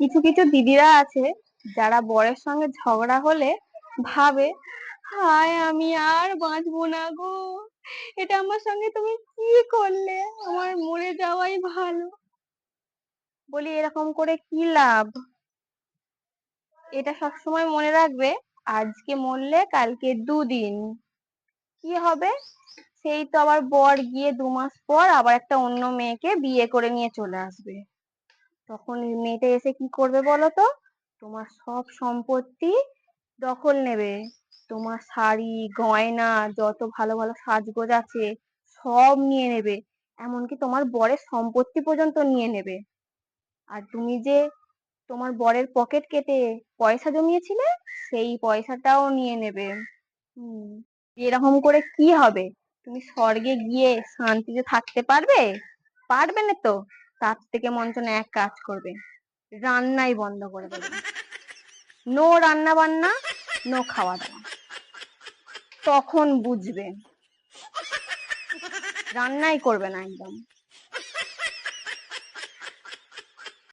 কিছু কিছু দিদিরা আছে যারা বরের সঙ্গে ঝগড়া হলে ভাবে, হায় আমি আর বাঁচবো না গো, এটা আমার সঙ্গে তুমি কি করলে, আমার মরে যাওয়াই ভালো। বলি এরকম করে কি লাভ? এটা সবসময় মনে রাখবে, আজকে মরলে কালকে দুদিন। কি হবে? সেই তো আবার বর গিয়ে 2 মাস পর আবার একটা অন্য মেয়েকে বিয়ে করে নিয়ে চলে আসবে। তখন মেয়েটা এসে কি করবে বলো তো? তোমার সব সম্পত্তি দখল নেবে। তোমার শাড়ি গয়না যত ভালো ভালো সাজগোজ আছে সব নিয়ে নেবে। এমনকি তোমার বরের সম্পত্তি পর্যন্ত নিয়ে নেবে। আর তুমি যে তোমার বরের পকেট কেটে পয়সা জমিয়েছিলে, সেই পয়সাটাও নিয়ে নেবে। হুম। এরকম করে কি হবে? তুমি স্বর্গে গিয়ে শান্তিতে থাকতে পারবে? পারবে না তো। তার থেকে মঞ্চ না এক কাজ করবে, রান্নাই বন্ধ করে দেবে। নো রান্না বান্না, নো খাওয়া দাওয়া। তখন বুঝবে, রান্নাই করবে না একদম।